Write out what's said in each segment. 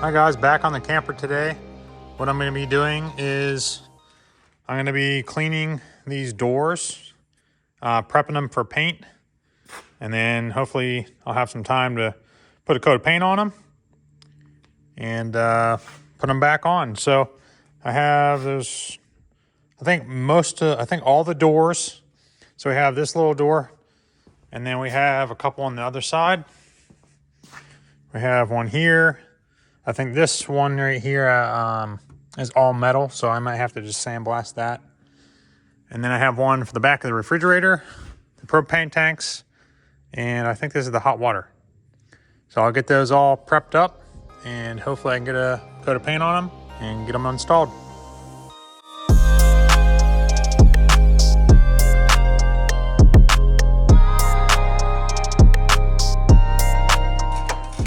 Hi guys, back on the camper today. What I'm going to be doing is I'm going to be cleaning these doors, prepping them for paint, and then hopefully I'll have some time to put a coat of paint on them and put them back on. So I have those, I think all the doors. So we have this little door, and then we have a couple on the other side. We have one here. I think this one right here is all metal, so I might have to just sandblast that. And then I have one for the back of the refrigerator, the propane tanks, and I think this is the hot water. So I'll get those all prepped up, and hopefully I can get a coat of paint on them and get them installed.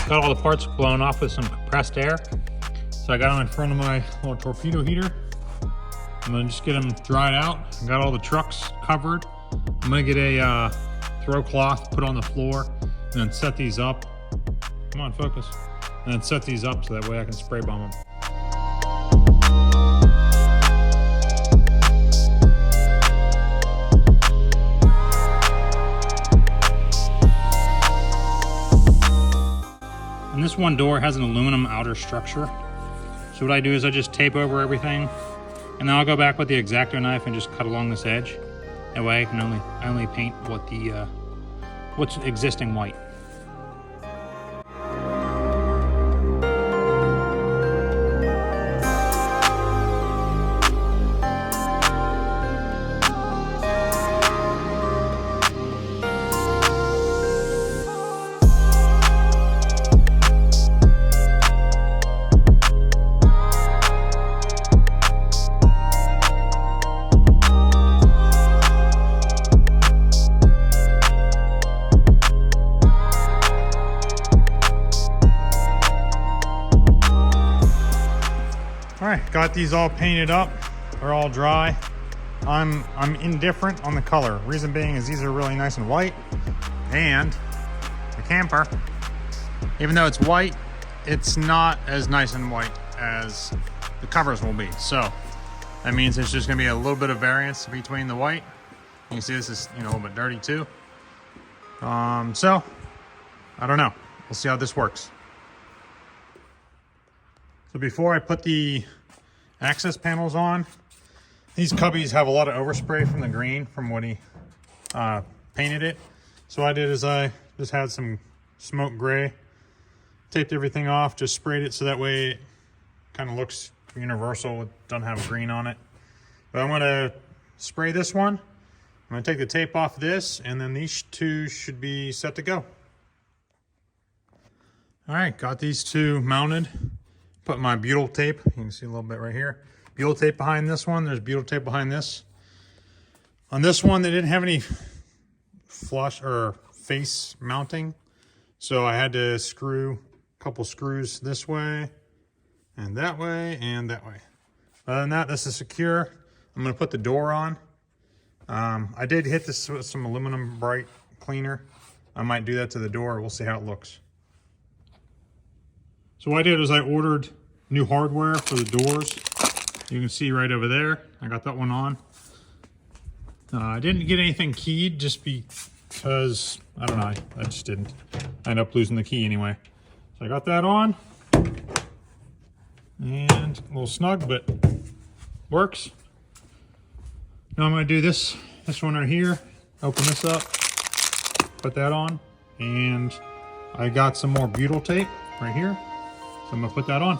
Got all the parts blown off with some compressed air. So I got them in front of my little torpedo heater. I'm gonna just get them dried out. I got all the trucks covered. I'm gonna get a throw cloth, put on the floor, and then set these up. Come on, focus. And then set these up so that way I can spray bomb them. And this one door has an aluminum outer structure. So what I do is I just tape over everything, and then I'll go back with the X-Acto knife and just cut along this edge. That way I can only paint what's existing white. All right, got these all painted up. They're all dry. I'm indifferent on the color. Reason being is these are really nice and white, and the camper, even though it's white, it's not as nice and white as the covers will be. So that means it's just gonna be a little bit of variance between the white. You can see this is, a little bit dirty too. So I don't know. We'll see how this works. So before I put the access panels on, these cubbies have a lot of overspray from the green from when he painted it. So what I did is I just had some smoke gray, taped everything off, just sprayed it so that way it kind of looks universal. It doesn't have green on it. But I'm gonna spray this one. I'm gonna take the tape off this, and then these two should be set to go. All right, got these two mounted. Put my butyl tape, you can see a little bit right here. Butyl tape behind this one, there's butyl tape behind this. On this one, they didn't have any flush or face mounting. So I had to screw a couple screws this way, and that way, and that way. Other than that, this is secure. I'm gonna put the door on. I did hit this with some aluminum bright cleaner. I might do that to the door, we'll see how it looks. So what I did was I ordered new hardware for the doors. You can see right over there. I got that one on. I didn't get anything keyed just because, I don't know, I just didn't. I ended up losing the key anyway. So I got that on. And a little snug, but works. Now I'm gonna do this one right here. Open this up, put that on. And I got some more butyl tape right here. So I'm gonna put that on.